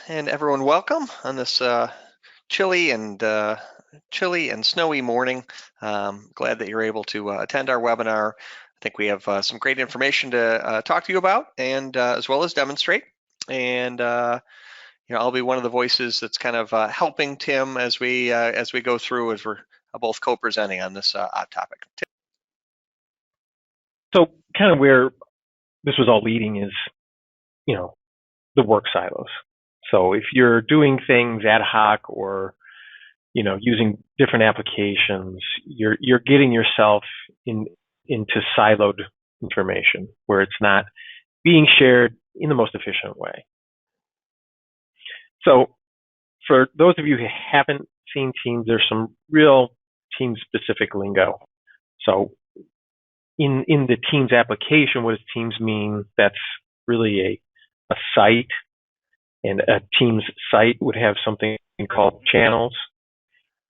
And everyone, welcome on this chilly and chilly and snowy morning. Glad that you're able to attend our webinar. I think we have some great information to talk to you about, and as well as demonstrate. And I'll be one of the voices that's kind of helping Tim as we go through, as we're both co-presenting on this topic. Tim? So, kind of where this was all leading is, the work silos. So if you're doing things ad hoc or, using different applications, you're getting yourself into siloed information where it's not being shared in the most efficient way. So for those of you who haven't seen Teams, there's some real Teams-specific lingo. So in the Teams application, what does Teams mean? That's really a site, and a Teams site would have something called channels.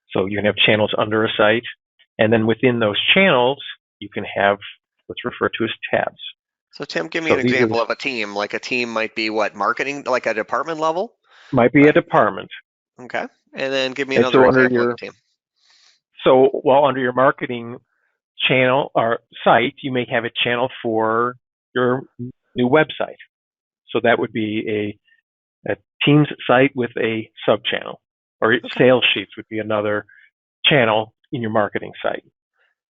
So you can have channels under a site, and then within those channels, you can have what's referred to as tabs. So Tim, give me an example of a team. Like a team might be what, marketing, like a department level? Might be a department. Okay, and then give me another example of a team. So, under your marketing channel or site, you may have a channel for your new website. So that would be a Teams site with a sub-channel, or sales sheets would be another channel in your marketing site.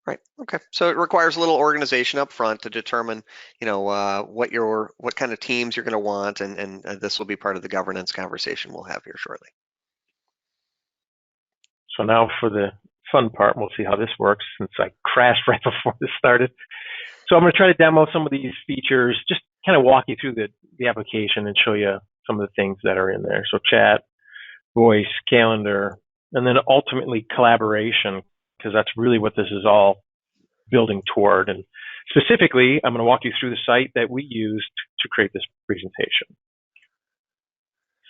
Right. Okay. So it requires a little organization up front to determine, what kind of teams you're going to want, and this will be part of the governance conversation we'll have here shortly. So now for the fun part, we'll see how this works since I crashed right before this started. So I'm going to try to demo some of these features, just kind of walk you through the application and show you some of the things that are in there. So chat, voice, calendar, and then ultimately collaboration, because that's really what this is all building toward. And specifically, I'm going to walk you through the site that we used to create this presentation.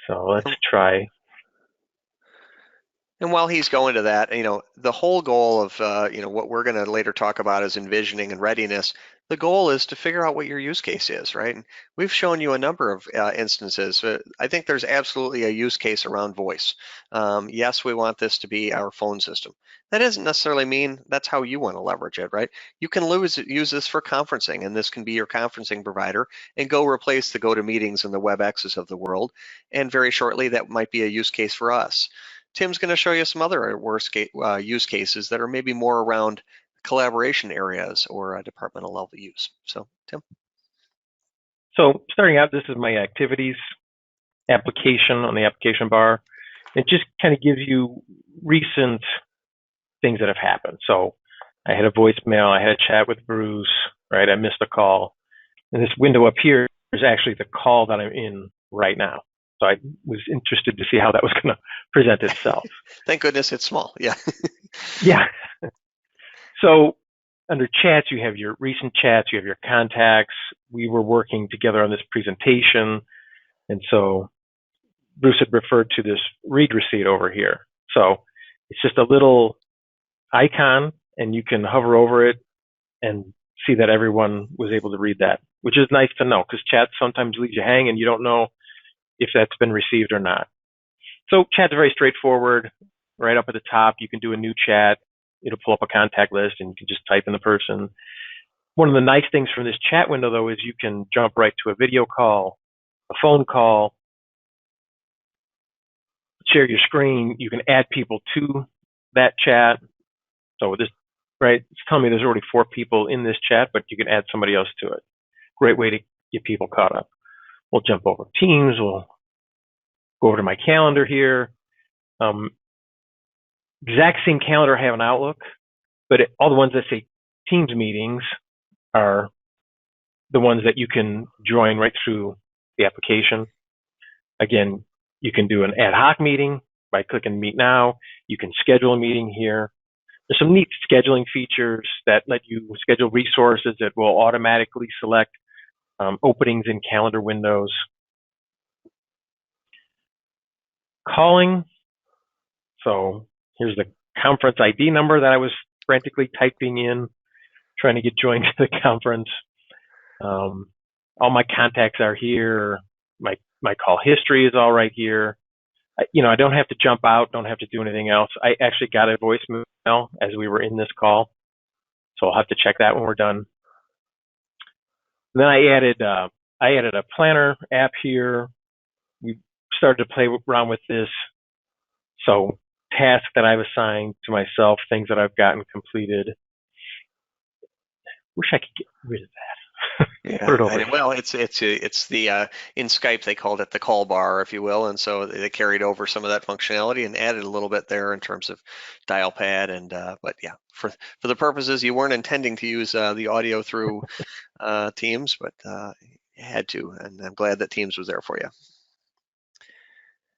So let's try. And while he's going to that, the whole goal of, what we're going to later talk about is envisioning and readiness. The goal is to figure out what your use case is, right? And we've shown you a number of instances. I think there's absolutely a use case around voice. Yes, we want this to be our phone system. That doesn't necessarily mean that's how you want to leverage it, right? You can use this for conferencing, and this can be your conferencing provider, and go replace the GoToMeetings and the WebExes of the world. And very shortly, that might be a use case for us. Tim's going to show you some other use cases that are maybe more around collaboration areas or departmental level use. So, Tim. So starting out, this is my activities application on the application bar. It just kind of gives you recent things that have happened. So I had a voicemail, I had a chat with Bruce, right? I missed a call. And this window up here is actually the call that I'm in right now. So I was interested to see how that was going to present itself. Thank goodness it's small. Yeah. Yeah. So under chats, you have your recent chats, you have your contacts. We were working together on this presentation. And so Bruce had referred to this read receipt over here. So it's just a little icon, and you can hover over it and see that everyone was able to read that, which is nice to know, because chat sometimes leaves you hanging and you don't know if that's been received or not. So chat's very straightforward. Right up at the top, you can do a new chat. It'll pull up a contact list, and you can just type in the person. One of the nice things from this chat window, though, is you can jump right to a video call, a phone call, share your screen. You can add people to that chat. So this, right, it's telling me there's already 4 people in this chat, but you can add somebody else to it. Great way to get people caught up. We'll jump over Teams. We'll go over to my calendar here. Exact same calendar I have in Outlook, but all the ones that say Teams meetings are the ones that you can join right through the application. Again, you can do an ad hoc meeting by clicking Meet Now. You can schedule a meeting here. There's some neat scheduling features that let you schedule resources that will automatically select openings in calendar windows. Calling. So here's the conference ID number that I was frantically typing in, trying to get joined to the conference. All my contacts are here. My My call history is all right here. I don't have to jump out, don't have to do anything else. I actually got a voicemail as we were in this call, so I'll have to check that when we're done. And then I added a planner app here. We started to play around with this. So tasks that I've assigned to myself, things that I've gotten completed. Wish I could get rid of that. Put Yeah, it over here. well, it's the in Skype they called it the call bar, if you will, and so they carried over some of that functionality and added a little bit there in terms of dial pad and but yeah, for the purposes you weren't intending to use the audio through Teams, but you had to, and I'm glad that Teams was there for you.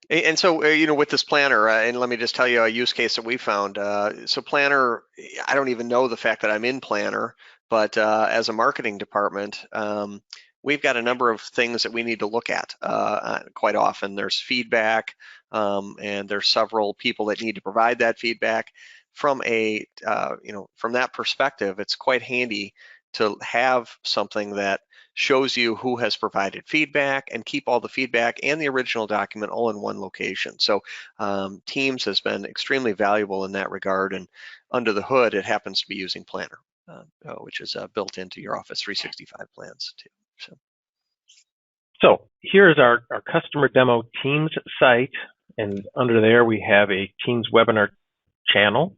And so, with this planner, and let me just tell you a use case that we found. So Planner, I don't even know the fact that I'm in Planner, but as a marketing department, we've got a number of things that we need to look at quite often. There's feedback, and there's several people that need to provide that feedback. From from that perspective, it's quite handy to have something that shows you who has provided feedback and keep all the feedback and the original document all in one location. So Teams has been extremely valuable in that regard, and under the hood, it happens to be using Planner, which is built into your Office 365 plans too. So here's our customer demo Teams site, and under there we have a Teams webinar channel.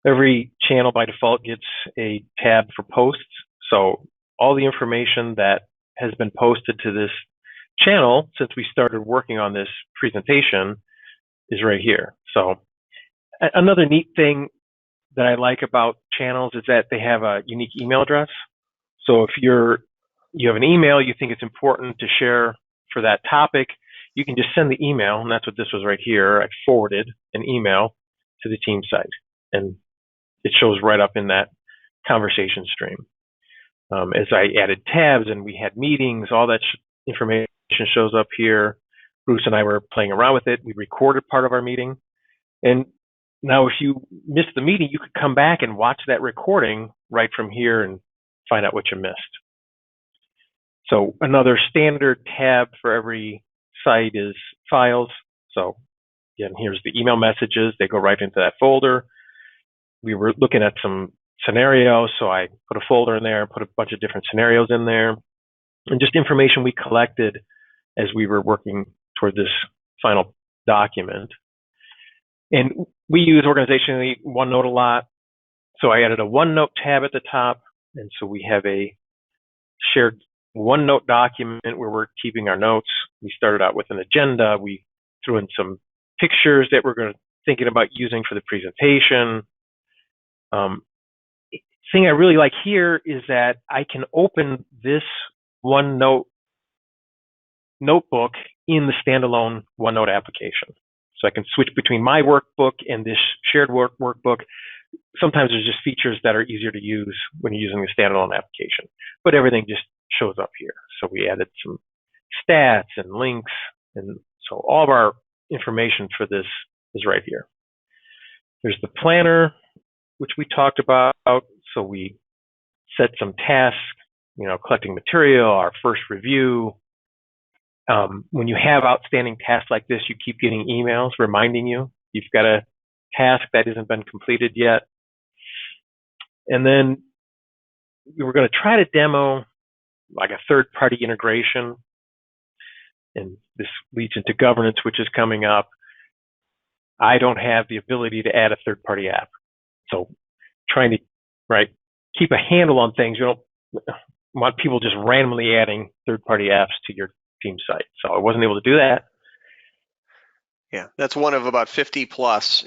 Every channel by default gets a tab for posts. So all the information that has been posted to this channel since we started working on this presentation is right here. So another neat thing that I like about channels is that they have a unique email address. So if you have an email you think it's important to share for that topic, you can just send the email, and that's what this was right here. I forwarded an email to the team site, and it shows right up in that conversation stream. As I added tabs and we had meetings, all that information shows up here. Bruce and I were playing around with it. We recorded part of our meeting. And now if you missed the meeting, you could come back and watch that recording right from here and find out what you missed. So another standard tab for every site is files. So again, here's the email messages. They go right into that folder. We were looking at some scenarios, so I put a folder in there and put a bunch of different scenarios in there, and just information we collected as we were working toward this final document. And we use organizationally OneNote a lot, so I added a OneNote tab at the top, and so we have a shared OneNote document where we're keeping our notes. We started out with an agenda. We threw in some pictures that we're thinking about using for the presentation. Thing I really like here is that I can open this OneNote notebook in the standalone OneNote application. So I can switch between my workbook and this shared workbook. Sometimes there's just features that are easier to use when you're using the standalone application, but everything just shows up here. So we added some stats and links, and so all of our information for this is right here. There's the planner, which we talked about. So we set some tasks, collecting material, our first review. When you have outstanding tasks like this, you keep getting emails reminding you you've got a task that hasn't been completed yet. And then we were going to try to demo like a third-party integration, and this leads into governance, which is coming up. I don't have the ability to add a third-party app, so trying to keep a handle on things. You don't want people just randomly adding third-party apps to your team site, so I wasn't able to do that. Yeah, that's one of about 50 plus,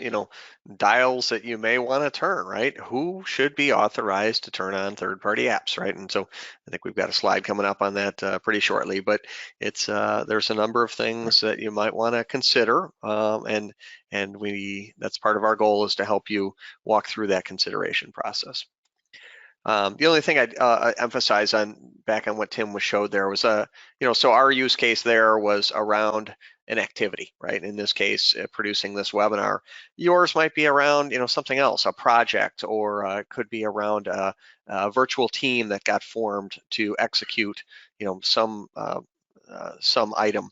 dials that you may want to turn, right? Who should be authorized to turn on third-party apps, right? And so I think we've got a slide coming up on that pretty shortly, but it's there's a number of things that you might want to consider, and that's part of our goal is to help you walk through that consideration process. The only thing I'd emphasize back on what Tim was showed there was so our use case there was around an activity, right? In this case, producing this webinar. Yours might be around something else, a project, or could be around a virtual team that got formed to execute some item.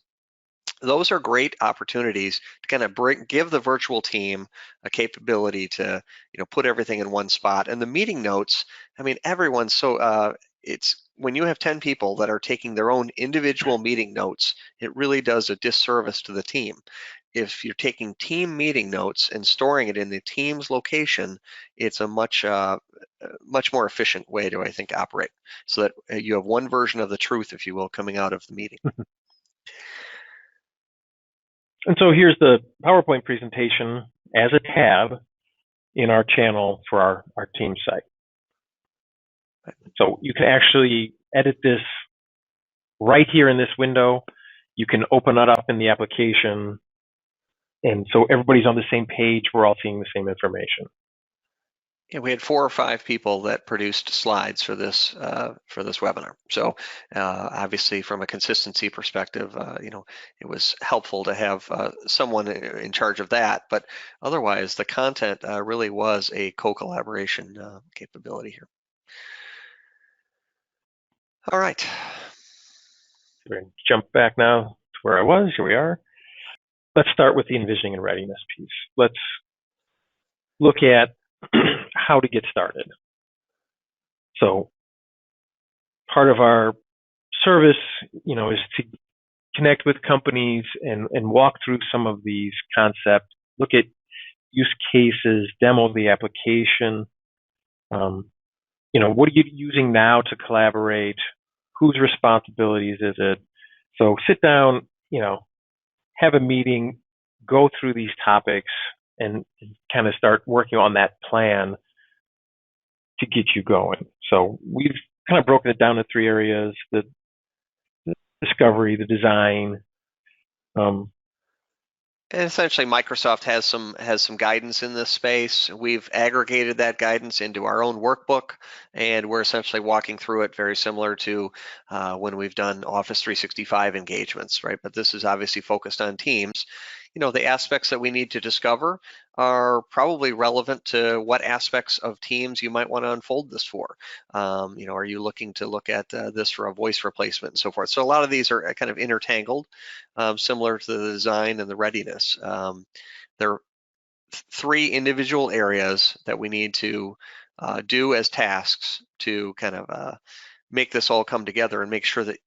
those are great opportunities to kind of give the virtual team a capability to, put everything in one spot. And the meeting notes, I mean, everyone's so it's when you have 10 people that are taking their own individual meeting notes, it really does a disservice to the team. If you're taking team meeting notes and storing it in the team's location, it's a much more efficient way to, I think, operate, so that you have one version of the truth, if you will, coming out of the meeting. And so here's the PowerPoint presentation as a tab in our channel for our team site. So you can actually edit this right here in this window. You can open it up in the application. And so everybody's on the same page. We're all seeing the same information. Yeah, we had 4 or 5 people that produced slides for this webinar. So obviously, from a consistency perspective, it was helpful to have someone in charge of that. But otherwise, the content really was a co-collaboration capability here. All right. We're going to jump back now to where I was. Here we are. Let's start with the envisioning and readiness piece. Let's look at how to get started. So part of our service, is to connect with companies and walk through some of these concepts, look at use cases, demo the application. What are you using now to collaborate? Whose responsibilities is it? So sit down, have a meeting, go through these topics, and kind of start working on that plan to get you going. So we've kind of broken it down into 3 areas: the discovery, the design. And essentially, Microsoft has some guidance in this space. We've aggregated that guidance into our own workbook, and we're essentially walking through it, very similar to when we've done Office 365 engagements, right? But this is obviously focused on Teams. The aspects that we need to discover are probably relevant to what aspects of Teams you might want to unfold this for. Are you looking to look at this for a voice replacement and so forth? So a lot of these are kind of intertangled, similar to the design and the readiness. There are 3 individual areas that we need to do as tasks to kind of make this all come together and make sure that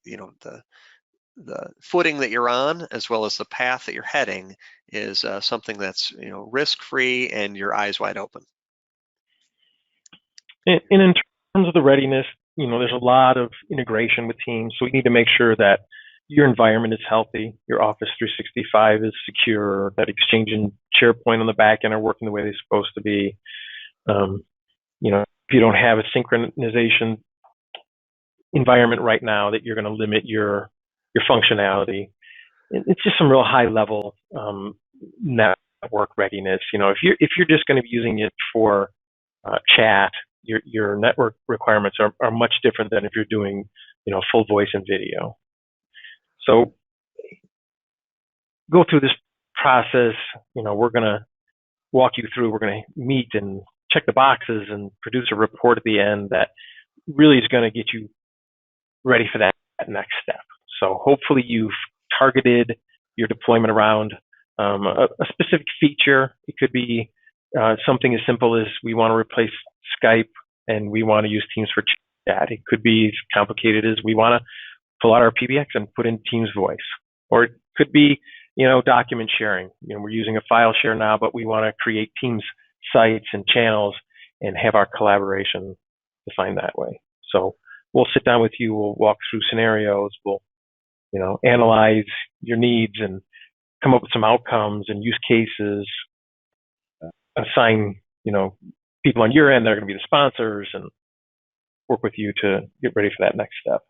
the footing that you're on, as well as the path that you're heading, is something that's risk-free and your eyes wide open. And in terms of the readiness, there's a lot of integration with Teams, so we need to make sure that your environment is healthy, your Office 365 is secure, that Exchange and SharePoint on the back end are working the way they're supposed to be. If you don't have a synchronization environment right now, that you're going to limit your functionality. It's just some real high level network readiness. If you're just going to be using it for chat, your network requirements are much different than if you're doing full voice and video. So go through this process. We're going to walk you through. We're going to meet and check the boxes and produce a report at the end that really is going to get you ready for that next step. So hopefully you've targeted your deployment around a specific feature. It could be something as simple as we want to replace Skype and we want to use Teams for chat. It could be as complicated as we want to pull out our PBX and put in Teams voice. Or it could be, document sharing. We're using a file share now, but we want to create Teams sites and channels and have our collaboration defined that way. So we'll sit down with you. We'll walk through scenarios. We'll, analyze your needs and come up with some outcomes and use cases. Assign, people on your end that are going to be the sponsors and work with you to get ready for that next step.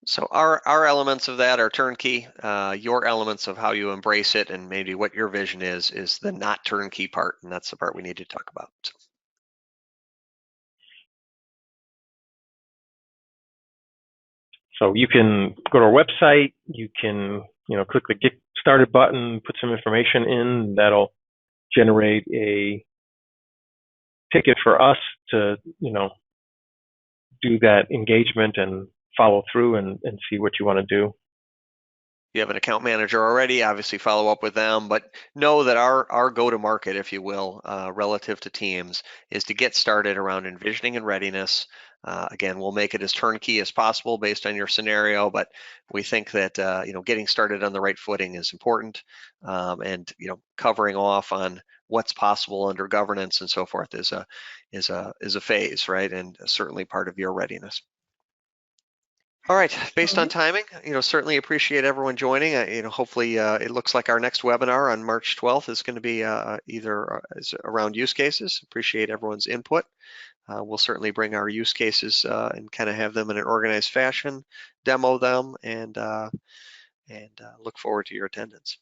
So our elements of that are turnkey. Your elements of how you embrace it and maybe what your vision is the not turnkey part, and that's the part we need to talk about. So you can go to our website. You can, click the Get Started button, put some information in. That'll generate a ticket for us to, do that engagement and follow through and see what you want to do. you have an account manager already, obviously follow up with them, but know that our go-to-market, if you will, relative to teams, is to get started around envisioning and readiness. Again, we'll make it as turnkey as possible based on your scenario, but we think that getting started on the right footing is important, and covering off on what's possible under governance and so forth is a phase, right? And certainly part of your readiness. All right, All based on right. timing, certainly appreciate everyone joining. Hopefully it looks like our next webinar on March 12th is going to be either is around use cases. Appreciate everyone's input. We'll certainly bring our use cases and kind of have them in an organized fashion, demo them, and look forward to your attendance.